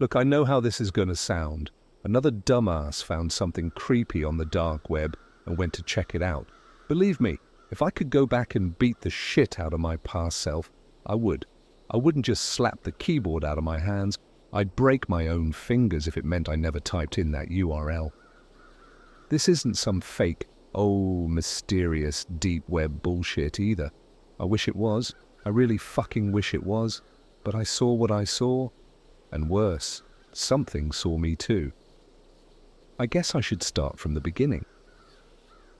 Look, I know how this is going to sound. Another dumbass found something creepy on the dark web and went to check it out. Believe me, if I could go back and beat the shit out of my past self, I would. I wouldn't just slap the keyboard out of my hands. I'd break my own fingers if it meant I never typed in that URL. This isn't some fake, mysterious deep web bullshit either. I wish it was. I really fucking wish it was. But I saw what I saw. And worse, something saw me too. I guess I should start from the beginning.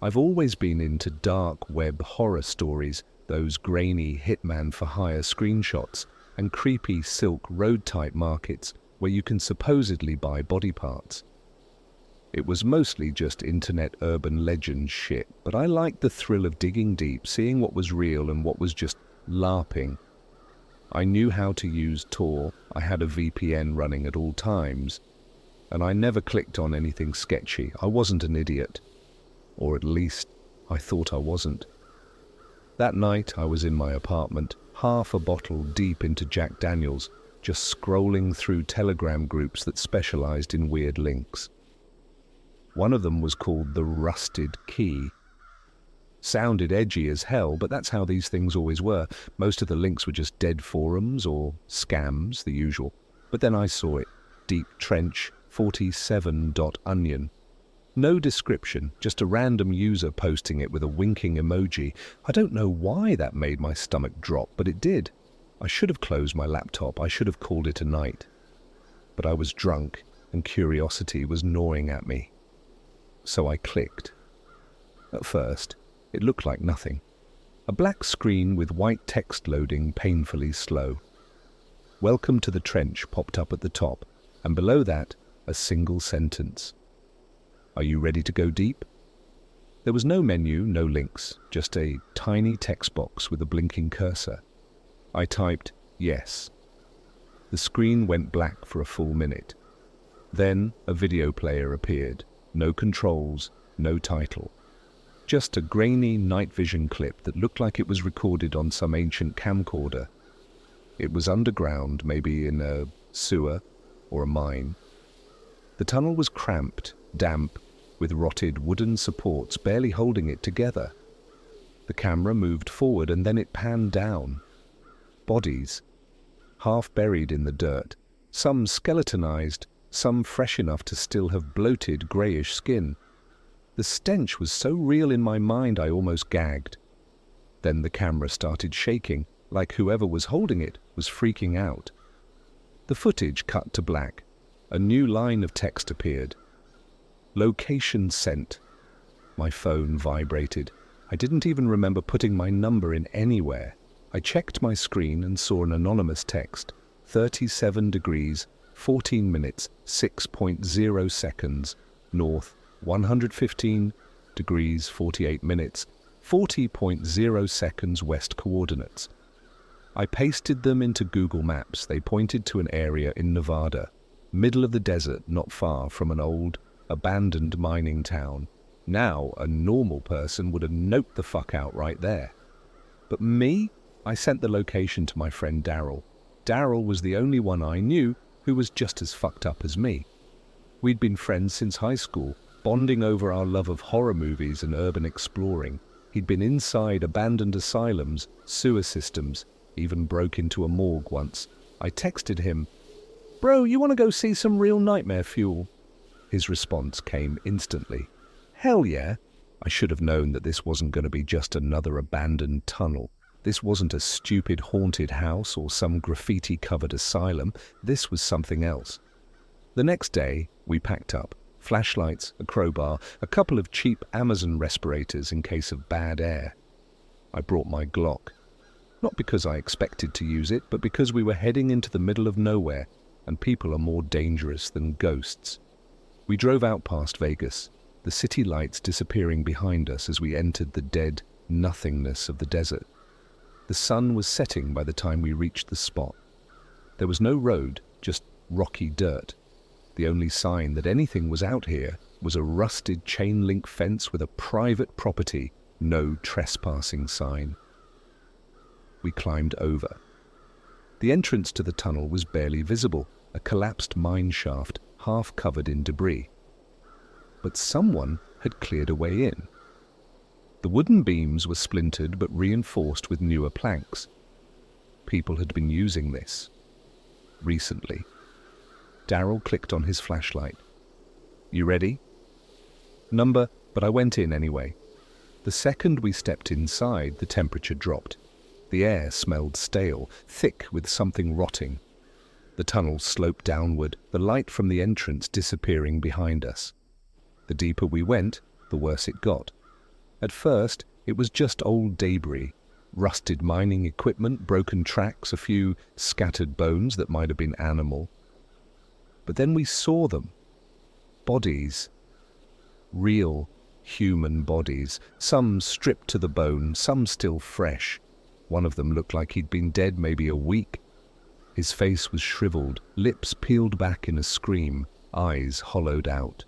I've always been into dark web horror stories, those grainy Hitman for Hire screenshots, and creepy Silk Road type markets where you can supposedly buy body parts. It was mostly just internet urban legend shit, but I liked the thrill of digging deep, seeing what was real and what was just LARPing. I knew how to use Tor, I had a VPN running at all times, and I never clicked on anything sketchy. I wasn't an idiot. Or at least, I thought I wasn't. That night I was in my apartment, half a bottle deep into Jack Daniels, just scrolling through Telegram groups that specialized in weird links. One of them was called The Rusted Key. Sounded edgy as hell, but that's how these things always were. Most of the links were just dead forums or scams, the usual. But then I saw it. Deep Trench 47.onion. No description, just a random user posting it with a winking emoji. I don't know why that made my stomach drop, but it did. I should have closed my laptop. I should have called it a night. But I was drunk, and curiosity was gnawing at me. So I clicked. At first, it looked like nothing. A black screen with white text loading painfully slow. Welcome to the Trench popped up at the top, and below that, a single sentence. Are you ready to go deep? There was no menu, no links, just a tiny text box with a blinking cursor. I typed, yes. The screen went black for a full minute. Then a video player appeared. No controls, no title. Just a grainy night vision clip that looked like it was recorded on some ancient camcorder. It was underground, maybe in a sewer or a mine. The tunnel was cramped, damp, with rotted wooden supports barely holding it together. The camera moved forward and then it panned down. Bodies, half buried in the dirt, some skeletonized, some fresh enough to still have bloated greyish skin. The stench was so real in my mind I almost gagged. Then the camera started shaking, like whoever was holding it was freaking out. The footage cut to black. A new line of text appeared. Location sent. My phone vibrated. I didn't even remember putting my number in anywhere. I checked my screen and saw an anonymous text. 37 degrees, 14 minutes, 6.0 seconds, north, 115 degrees, 48 minutes, 40.0 seconds west coordinates. I pasted them into Google Maps. They pointed to an area in Nevada, middle of the desert, not far from an old, abandoned mining town. Now, a normal person would have noped the fuck out right there. But me? I sent the location to my friend Daryl. Daryl was the only one I knew who was just as fucked up as me. We'd been friends since high school, bonding over our love of horror movies and urban exploring. He'd been inside abandoned asylums, sewer systems, even broke into a morgue once. I texted him, "Bro, you want to go see some real nightmare fuel?" His response came instantly. "Hell yeah." I should have known that this wasn't going to be just another abandoned tunnel. This wasn't a stupid haunted house or some graffiti-covered asylum. This was something else. The next day, we packed up. Flashlights, a crowbar, a couple of cheap Amazon respirators in case of bad air. I brought my Glock. Not because I expected to use it, but because we were heading into the middle of nowhere, and people are more dangerous than ghosts. We drove out past Vegas, the city lights disappearing behind us as we entered the dead nothingness of the desert. The sun was setting by the time we reached the spot. There was no road, just rocky dirt. The only sign that anything was out here was a rusted chain-link fence with a private property, no trespassing sign. We climbed over. The entrance to the tunnel was barely visible. a collapsed mine shaft half covered in debris. But someone had cleared a way in. The wooden beams were splintered but reinforced with newer planks. People had been using this recently. Daryl clicked on his flashlight. "You ready?" But I went in anyway. The second we stepped inside, the temperature dropped. The air smelled stale, thick with something rotting. The tunnel sloped downward, the light from the entrance disappearing behind us. The deeper we went, the worse it got. At first, it was just old debris, rusted mining equipment, broken tracks, a few scattered bones that might have been animal. But then we saw them. Bodies. Real human bodies. Some stripped to the bone, some still fresh. One of them looked like he'd been dead maybe a week. His face was shriveled, lips peeled back in a scream, eyes hollowed out.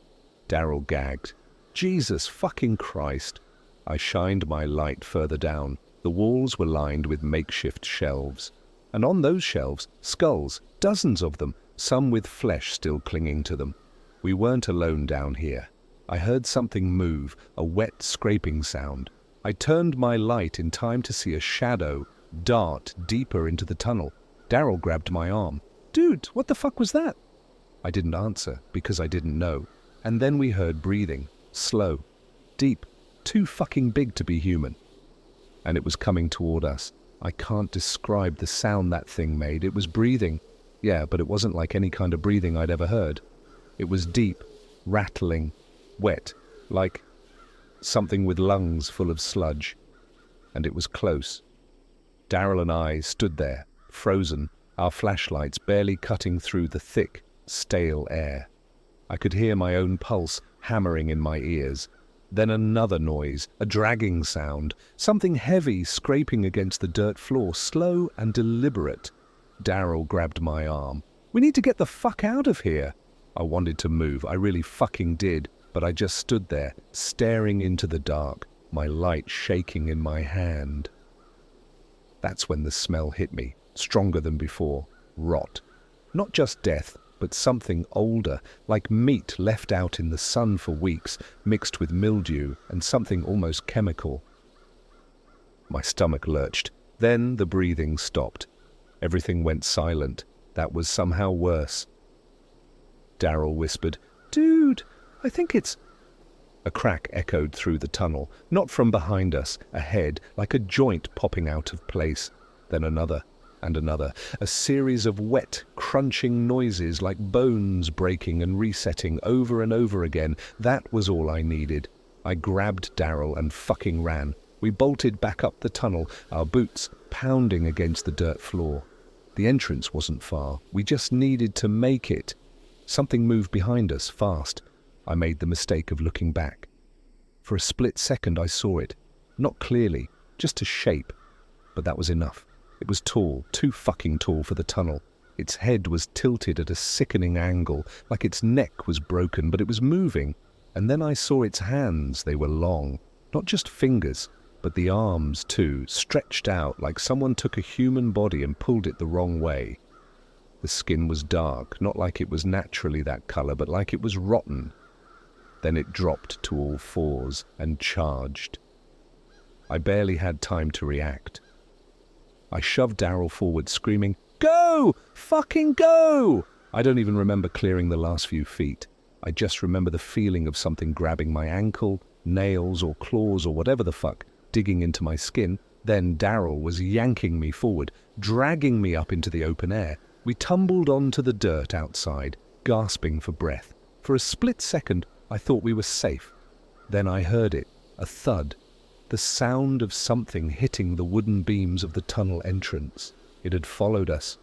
Daryl gagged. "Jesus fucking Christ!" I shined my light further down. The walls were lined with makeshift shelves. And on those shelves, skulls, dozens of them, some with flesh still clinging to them. We weren't alone down here. I heard something move, a wet scraping sound. I turned my light in time to see a shadow dart deeper into the tunnel. Daryl grabbed my arm. "Dude, what the fuck was that?" I didn't answer, because I didn't know. And then we heard breathing. Slow. Deep. Too fucking big to be human. And it was coming toward us. I can't describe the sound that thing made. It was breathing. Yeah, but it wasn't like any kind of breathing I'd ever heard. It was deep, rattling, wet, like something with lungs full of sludge. And it was close. Daryl and I stood there, frozen, our flashlights barely cutting through the thick, stale air. I could hear my own pulse hammering in my ears. Then another noise, a dragging sound, something heavy scraping against the dirt floor, slow and deliberate. Daryl grabbed my arm. "We need to get the fuck out of here." I wanted to move, I really fucking did, but I just stood there, staring into the dark, my light shaking in my hand. That's when the smell hit me, stronger than before. Rot. Not just death, but something older, like meat left out in the sun for weeks, mixed with mildew and something almost chemical. My stomach lurched. Then the breathing stopped. Everything went silent. That was somehow worse. Daryl whispered, "Dude, I think it's..." A crack echoed through the tunnel, not from behind us, ahead, like a joint popping out of place. Then another. And another, a series of wet, crunching noises like bones breaking and resetting over and over again. That was all I needed. I grabbed Daryl and fucking ran. We bolted back up the tunnel, our boots pounding against the dirt floor. The entrance wasn't far. We just needed to make it. Something moved behind us, fast. I made the mistake of looking back. For a split second I saw it. Not clearly, just a shape. But that was enough. It was tall, too fucking tall for the tunnel. Its head was tilted at a sickening angle, like its neck was broken, but it was moving. And then I saw its hands. They were long. Not just fingers, but the arms too, stretched out like someone took a human body and pulled it the wrong way. The skin was dark, not like it was naturally that color, but like it was rotten. Then it dropped to all fours and charged. I barely had time to react. I shoved Daryl forward, screaming, "Go! Fucking go!" I don't even remember clearing the last few feet. I just remember the feeling of something grabbing my ankle, nails or claws or whatever the fuck, digging into my skin. Then Daryl was yanking me forward, dragging me up into the open air. We tumbled onto the dirt outside, gasping for breath. For a split second, I thought we were safe. Then I heard it, a thud. The sound of something hitting the wooden beams of the tunnel entrance. It had followed us.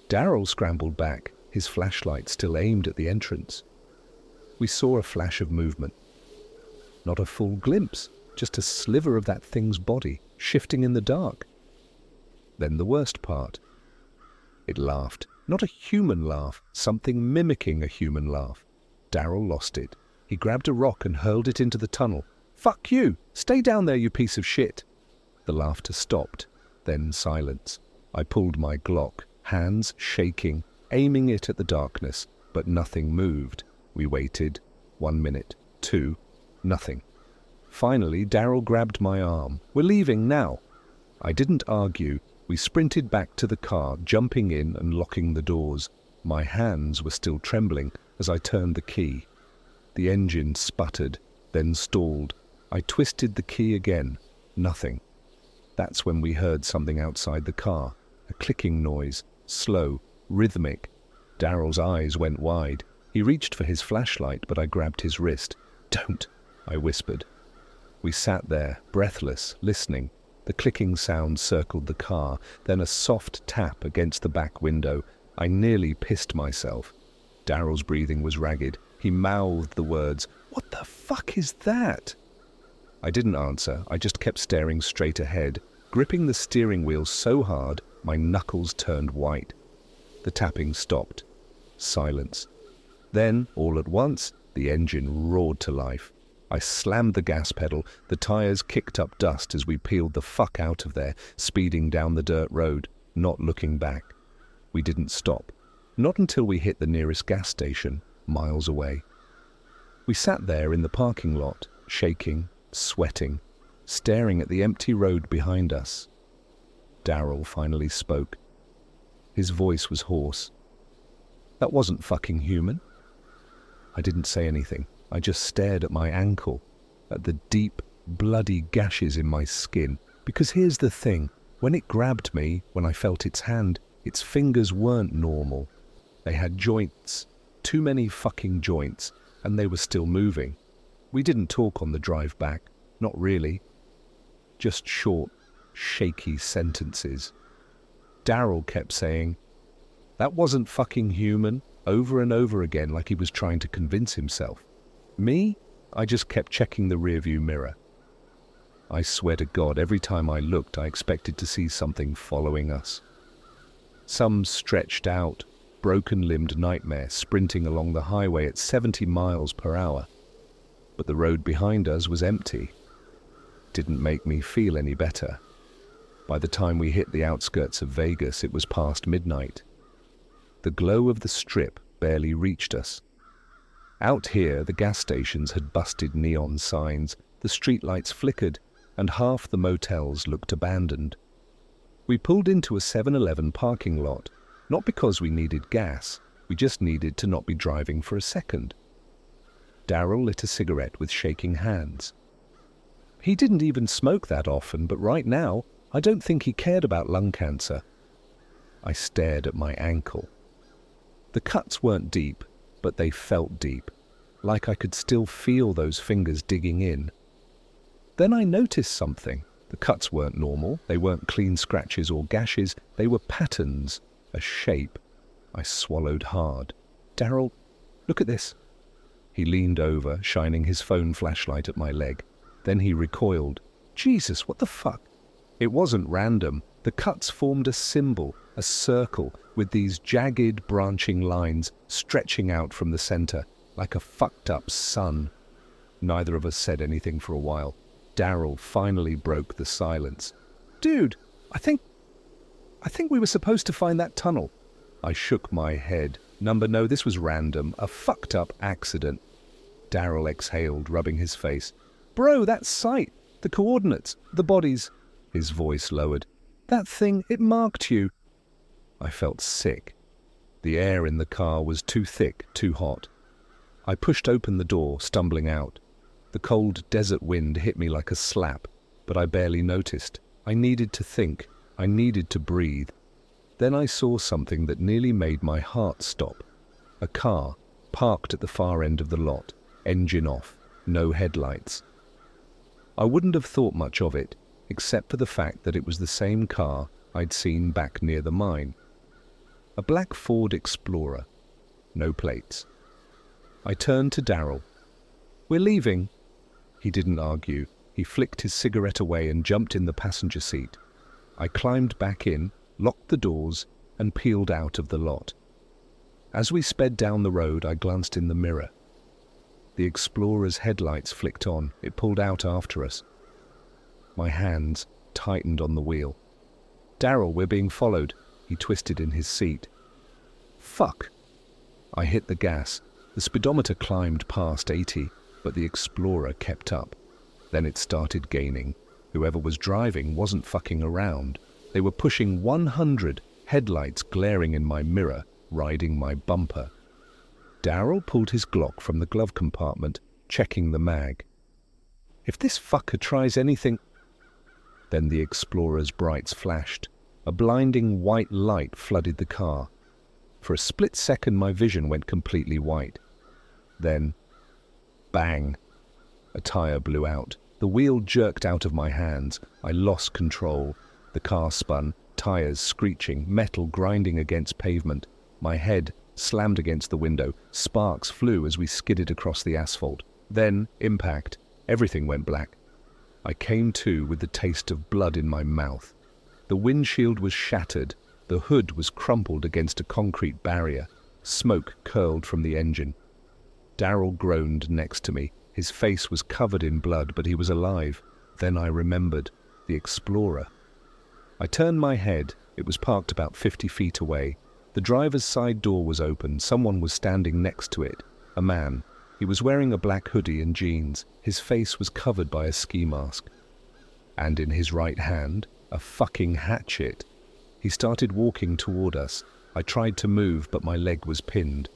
Daryl scrambled back, his flashlight still aimed at the entrance. We saw a flash of movement. Not a full glimpse, just a sliver of that thing's body, shifting in the dark. Then the worst part. It laughed. Not a human laugh, something mimicking a human laugh. Daryl lost it. He grabbed a rock and hurled it into the tunnel. "Fuck you! Stay down there, you piece of shit!" The laughter stopped, then silence. I pulled my Glock, hands shaking. aiming it at the darkness, but nothing moved. We waited. 1 minute, 2, nothing. Finally, Daryl grabbed my arm. "We're leaving now." I didn't argue. We sprinted back to the car, jumping in and locking the doors. My hands were still trembling as I turned the key. The engine sputtered, then stalled. I twisted the key again. Nothing. That's when we heard something outside the car. A clicking noise, slow, rhythmic. Daryl's eyes went wide. He reached for his flashlight, but I grabbed his wrist. "Don't," I whispered. We sat there, breathless, listening. The clicking sound circled the car, then a soft tap against the back window. I nearly pissed myself. Daryl's breathing was ragged. He mouthed the words, "What the fuck is that?" I didn't answer. I just kept staring straight ahead, gripping the steering wheel so hard my knuckles turned white. The tapping stopped. Silence. Then, all at once, the engine roared to life. I slammed the gas pedal. The tires kicked up dust as we peeled the fuck out of there, speeding down the dirt road, not looking back. We didn't stop. Not until we hit the nearest gas station, miles away. We sat there in the parking lot, shaking, sweating, staring at the empty road behind us. Daryl finally spoke. His voice was hoarse. "That wasn't fucking human." I didn't say anything. I just stared at my ankle, at the deep, bloody gashes in my skin. Because here's the thing, when it grabbed me, when I felt its hand, its fingers weren't normal. They had joints, too many fucking joints, and they were still moving. We didn't talk on the drive back, not really. Just short, shaky sentences. Daryl kept saying, "That wasn't fucking human," over and over again like he was trying to convince himself. Me? I just kept checking the rearview mirror. I swear to God, every time I looked, I expected to see something following us. Some stretched out, broken-limbed nightmare sprinting along the highway at 70 miles per hour. But the road behind us was empty. Didn't make me feel any better. By the time we hit the outskirts of Vegas, it was past midnight. The glow of the Strip barely reached us. Out here, the gas stations had busted neon signs, the streetlights flickered, and half the motels looked abandoned. We pulled into a 7-Eleven parking lot, not because we needed gas, we just needed to not be driving for a second. Daryl lit a cigarette with shaking hands. He didn't even smoke that often, but right now, I don't think he cared about lung cancer. I stared at my ankle. The cuts weren't deep, but they felt deep, like I could still feel those fingers digging in. Then I noticed something. The cuts weren't normal, they weren't clean scratches or gashes, they were patterns, a shape. I swallowed hard. "Daryl, look at this." He leaned over, shining his phone flashlight at my leg. Then he recoiled. "Jesus, what the fuck?" It wasn't random. The cuts formed a symbol, a circle, with these jagged, branching lines stretching out from the center, like a fucked-up sun. Neither of us said anything for a while. Daryl finally broke the silence. "Dude, I think we were supposed to find that tunnel." I shook my head. No, this was random, a fucked-up accident." Daryl exhaled, rubbing his face. "Bro, that site, the coordinates, the bodies." His voice lowered. "That thing, it marked you." I felt sick. The air in the car was too thick, too hot. I pushed open the door, stumbling out. The cold desert wind hit me like a slap, but I barely noticed. I needed to think. I needed to breathe. Then I saw something that nearly made my heart stop. A car, parked at the far end of the lot, engine off, no headlights. I wouldn't have thought much of it, except for the fact that it was the same car I'd seen back near the mine. A black Ford Explorer. No plates. I turned to Daryl. "We're leaving." He didn't argue. He flicked his cigarette away and jumped in the passenger seat. I climbed back in, locked the doors, and peeled out of the lot. As we sped down the road, I glanced in the mirror. The Explorer's headlights flicked on. It pulled out after us. My hands tightened on the wheel. "Daryl, we're being followed." He twisted in his seat. Fuck! I hit the gas. The speedometer climbed past 80, but the Explorer kept up. Then it started gaining. Whoever was driving wasn't fucking around. They were pushing 100, headlights glaring in my mirror, riding my bumper. Daryl pulled his Glock from the glove compartment, checking the mag. If this fucker tries anything... Then the Explorer's brights flashed. A blinding white light flooded the car. For a split second my vision went completely white. Then, bang! A tire blew out. The wheel jerked out of my hands. I lost control. The car spun, tires screeching, metal grinding against pavement. My head slammed against the window. Sparks flew as we skidded across the asphalt. Then, impact. Everything went black. I came to with the taste of blood in my mouth. The windshield was shattered. The hood was crumpled against a concrete barrier. Smoke curled from the engine. Daryl groaned next to me. His face was covered in blood, but he was alive. Then I remembered. The Explorer. I turned my head. It was parked about 50 feet away. The driver's side door was open. Someone was standing next to it. A man. He was wearing a black hoodie and jeans. His face was covered by a ski mask. And in his right hand, a fucking hatchet. He started walking toward us. I tried to move, but my leg was pinned.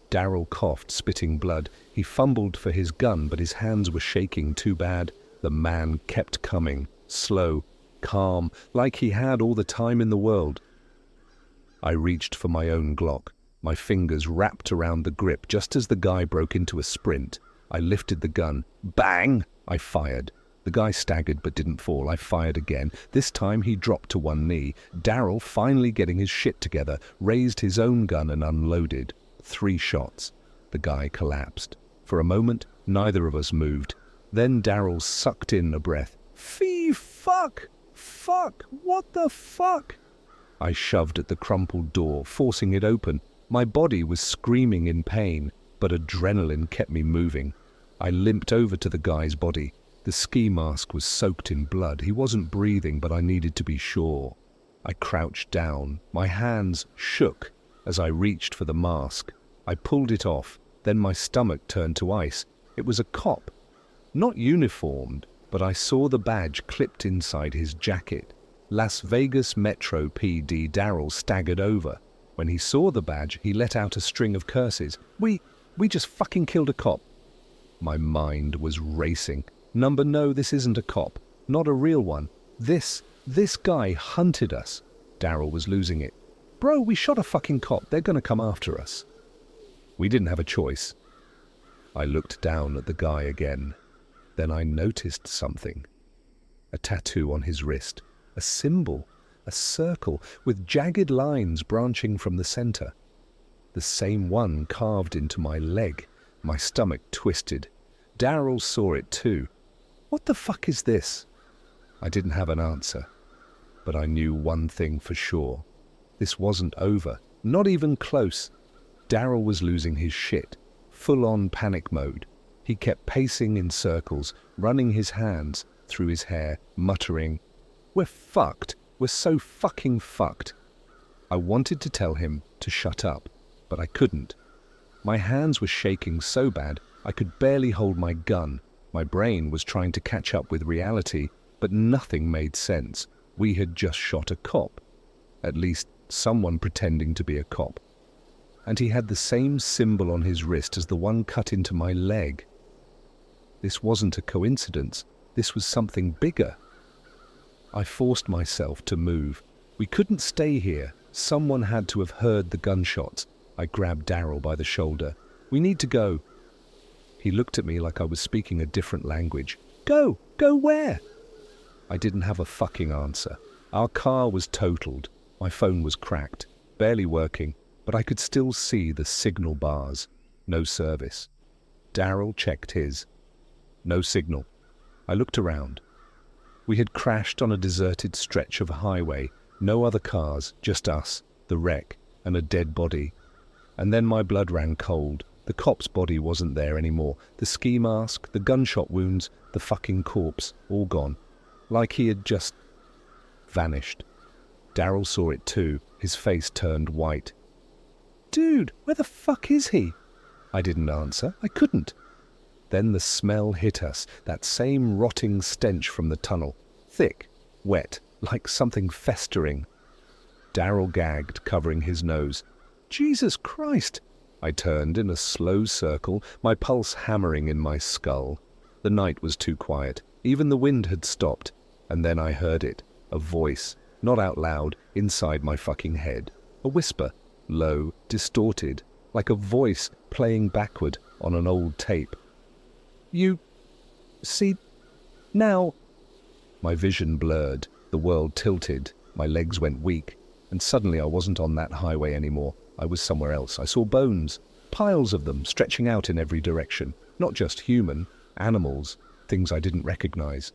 Daryl coughed, spitting blood. He fumbled for his gun, but his hands were shaking too bad. The man kept coming, slow, calm, like he had all the time in the world. I reached for my own Glock. My fingers wrapped around the grip just as the guy broke into a sprint. I lifted the gun. Bang! I fired. The guy staggered but didn't fall. I fired again. This time he dropped to one knee. Daryl, finally getting his shit together, raised his own gun and unloaded. 3 shots. The guy collapsed. For a moment, neither of us moved. Then Daryl sucked in a breath. Fee fuck! Fuck! What the fuck? I shoved at the crumpled door, forcing it open. My body was screaming in pain, but adrenaline kept me moving. I limped over to the guy's body. The ski mask was soaked in blood. He wasn't breathing, but I needed to be sure. I crouched down. My hands shook as I reached for the mask. I pulled it off. Then my stomach turned to ice. It was a cop. Not uniformed, but I saw the badge clipped inside his jacket. Las Vegas Metro PD. Daryl staggered over. When he saw the badge, he let out a string of curses. We just fucking killed a cop. My mind was racing. No, this isn't a cop. Not a real one. This guy hunted us. Daryl was losing it. Bro, we shot a fucking cop. They're gonna come after us. We didn't have a choice. I looked down at the guy again. Then I noticed something. A tattoo on his wrist. A symbol. A circle with jagged lines branching from the center. The same one carved into my leg. My stomach twisted. Daryl saw it too. What the fuck is this? I didn't have an answer. But I knew one thing for sure. This wasn't over. Not even close. Daryl was losing his shit. Full-on panic mode. He kept pacing in circles, running his hands through his hair, muttering, "We're fucked. We're so fucking fucked." I wanted to tell him to shut up, but I couldn't. My hands were shaking so bad I could barely hold my gun. My brain was trying to catch up with reality, but nothing made sense. We had just shot a cop. At least someone pretending to be a cop. And he had the same symbol on his wrist as the one cut into my leg. This wasn't a coincidence. This was something bigger. I forced myself to move. We couldn't stay here. Someone had to have heard the gunshots. I grabbed Daryl by the shoulder. "We need to go." He looked at me like I was speaking a different language. Go? Go where? I didn't have a fucking answer. Our car was totaled. My phone was cracked, barely working, but I could still see the signal bars. No service. Daryl checked his. No signal. I looked around. We had crashed on a deserted stretch of highway. No other cars, just us, the wreck, and a dead body. And then my blood ran cold. The cop's body wasn't there anymore. The ski mask, the gunshot wounds, the fucking corpse, all gone. Like he had just vanished. Daryl saw it too. His face turned white. Dude, where the fuck is he? I didn't answer. I couldn't. Then the smell hit us, that same rotting stench from the tunnel. Thick, wet, like something festering. Daryl gagged, covering his nose. Jesus Christ! I turned in a slow circle, my pulse hammering in my skull. The night was too quiet. Even the wind had stopped. And then I heard it. A voice, not out loud, inside my fucking head. A whisper, low, distorted, like a voice playing backward on an old tape. You see, now... My vision blurred, the world tilted, my legs went weak, and suddenly I wasn't on that highway anymore. I was somewhere else. I saw bones, piles of them stretching out in every direction, not just human, animals, things I didn't recognize.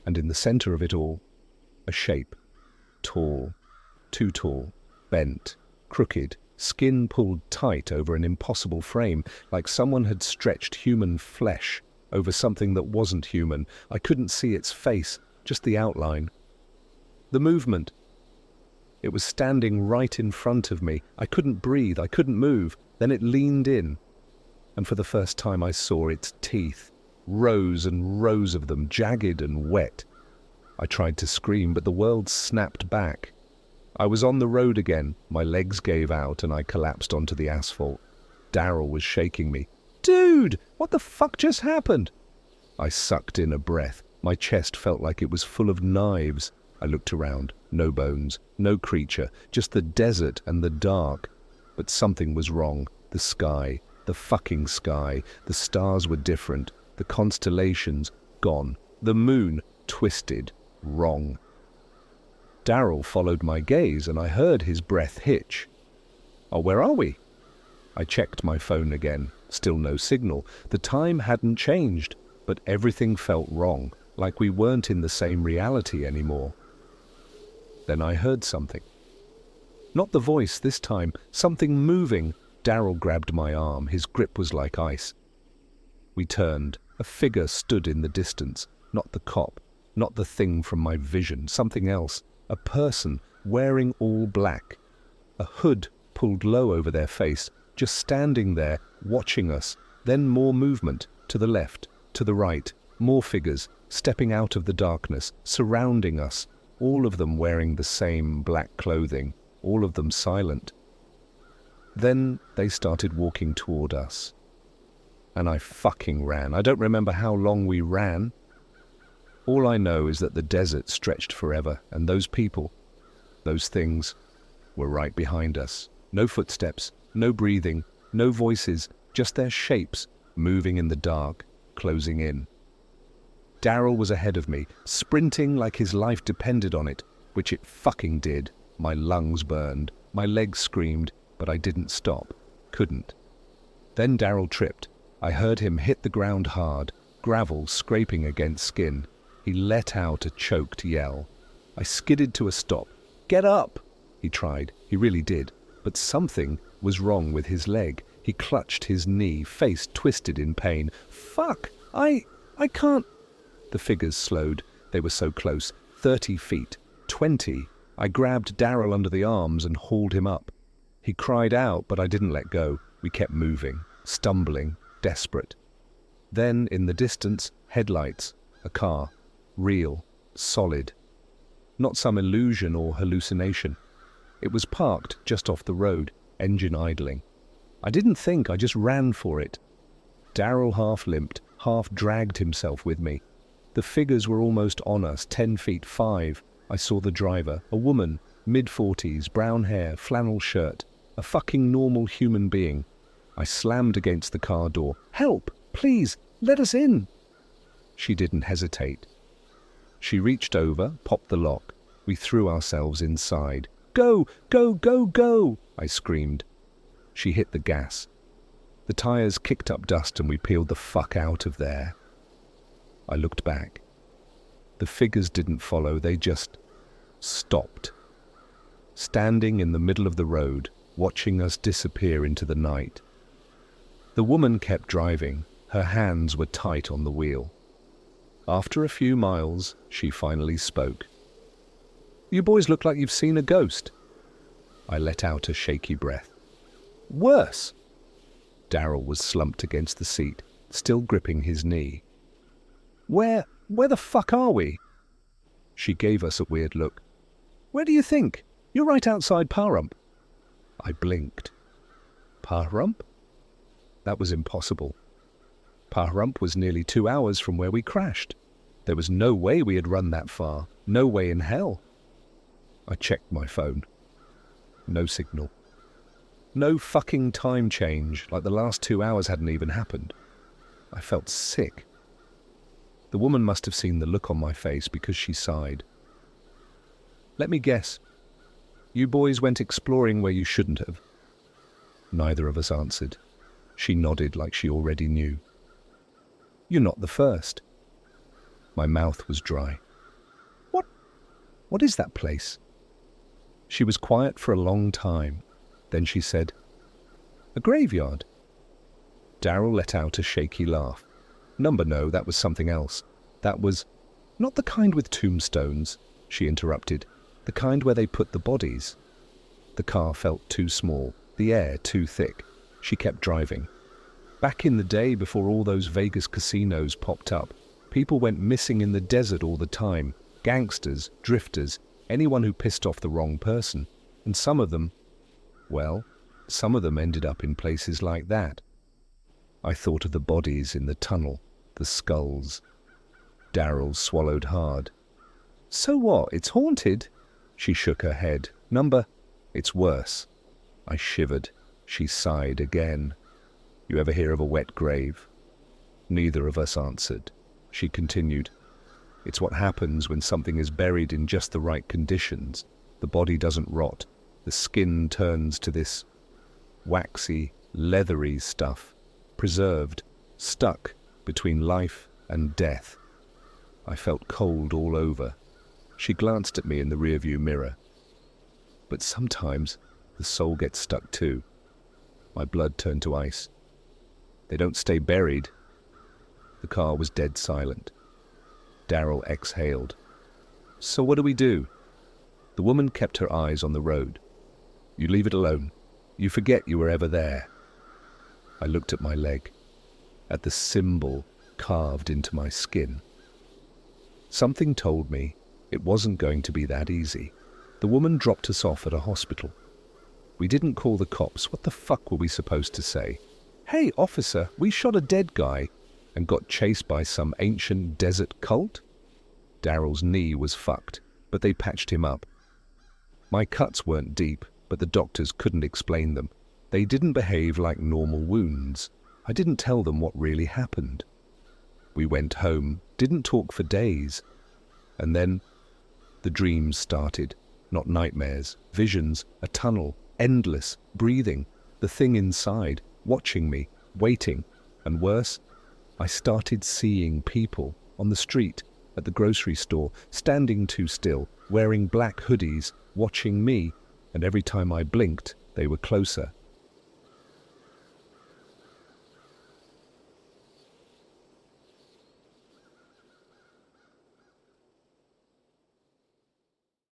And in the center of it all, a shape, tall, too tall, bent, crooked, skin pulled tight over an impossible frame, like someone had stretched human flesh over something that wasn't human. I couldn't see its face, just the outline. The movement. It was standing right in front of me. I couldn't breathe, I couldn't move. Then it leaned in, and for the first time I saw its teeth, rows and rows of them, jagged and wet. I tried to scream, but the world snapped back. I was on the road again. My legs gave out and I collapsed onto the asphalt. Daryl was shaking me. Dude, what the fuck just happened? I sucked in a breath. My chest felt like it was full of knives. I looked around. No bones, no creature, just the desert and the dark. But something was wrong. The sky, the fucking sky. The stars were different. The constellations, gone. The moon, twisted, wrong. Daryl followed my gaze and I heard his breath hitch. Oh, where are we? I checked my phone again. Still no signal. The time hadn't changed, but everything felt wrong, like we weren't in the same reality anymore. Then I heard something. Not the voice this time, something moving. Daryl grabbed my arm. His grip was like ice. We turned. A figure stood in the distance. Not the cop, not the thing from my vision, something else. A person wearing all black. A hood pulled low over their face, just standing there, watching us. Then more movement, to the left, to the right. More figures, stepping out of the darkness, surrounding us. All of them wearing the same black clothing, all of them silent. Then they started walking toward us. And I fucking ran. I don't remember how long we ran. All I know is that the desert stretched forever, and those people, those things, were right behind us. No footsteps, no breathing, no voices, just their shapes, moving in the dark, closing in. Daryl was ahead of me, sprinting like his life depended on it, which it fucking did. My lungs burned, my legs screamed, but I didn't stop, couldn't. Then Daryl tripped. I heard him hit the ground hard, gravel scraping against skin. He let out a choked yell. I skidded to a stop. Get up! He tried. He really did. But something was wrong with his leg. He clutched his knee, face twisted in pain. Fuck! I can't... The figures slowed. They were so close. 30 feet. 20. I grabbed Daryl under the arms and hauled him up. He cried out, but I didn't let go. We kept moving, stumbling, desperate. Then, in the distance, headlights. A car. Real, solid. Not some illusion or hallucination. It was parked just off the road, engine idling. I didn't think, I just ran for it. Daryl half limped, half dragged himself with me. The figures were almost on us, 10 feet 5. I saw the driver, a woman, mid-40s, brown hair, flannel shirt, a fucking normal human being. I slammed against the car door. Help! Please, let us in! She didn't hesitate. She reached over, popped the lock. We threw ourselves inside. Go! Go! Go! Go! I screamed. She hit the gas. The tires kicked up dust and we peeled the fuck out of there. I looked back. The figures didn't follow, they just stopped. Standing in the middle of the road, watching us disappear into the night. The woman kept driving. Her hands were tight on the wheel. After a few miles, she finally spoke. You boys look like you've seen a ghost. I let out a shaky breath. Worse. Daryl was slumped against the seat, still gripping his knee. Where the fuck are we? She gave us a weird look. Where do you think? You're right outside Pahrump. I blinked. Pahrump? That was impossible. Pahrump was nearly 2 hours from where we crashed. There was no way we had run that far. No way in hell. I checked my phone. No signal. No fucking time change, like the last 2 hours hadn't even happened. I felt sick. The woman must have seen the look on my face because she sighed. Let me guess. You boys went exploring where you shouldn't have. Neither of us answered. She nodded like she already knew. You're not the first. My mouth was dry. What is that place? She was quiet for a long time. Then she said, a graveyard. Daryl let out a shaky laugh. No, that was something else. That was not the kind with tombstones, she interrupted. The kind where they put the bodies. The car felt too small, the air too thick. She kept driving. Back in the day before all those Vegas casinos popped up, people went missing in the desert all the time. Gangsters, drifters, anyone who pissed off the wrong person. And some of them ended up in places like that. I thought of the bodies in the tunnel, the skulls. Daryl swallowed hard. So what? It's haunted? She shook her head. It's worse. I shivered. She sighed again. You ever hear of a wet grave? Neither of us answered. She continued. It's what happens when something is buried in just the right conditions. The body doesn't rot. The skin turns to this waxy, leathery stuff, preserved, stuck between life and death. I felt cold all over. She glanced at me in the rearview mirror. But sometimes the soul gets stuck too. My blood turned to ice. They don't stay buried. The car was dead silent. Daryl exhaled. So what do we do? The woman kept her eyes on the road. You leave it alone. You forget you were ever there. I looked at my leg, at the symbol carved into my skin. Something told me it wasn't going to be that easy. The woman dropped us off at a hospital. We didn't call the cops. What the fuck were we supposed to say? Hey, officer, we shot a dead guy and got chased by some ancient desert cult? Daryl's knee was fucked, but they patched him up. My cuts weren't deep, but the doctors couldn't explain them. They didn't behave like normal wounds. I didn't tell them what really happened. We went home, didn't talk for days. And then the dreams started. Not nightmares, visions, a tunnel, endless, breathing, the thing inside, watching me, waiting, and worse, I started seeing people on the street, at the grocery store, standing too still, wearing black hoodies, watching me, and every time I blinked, they were closer,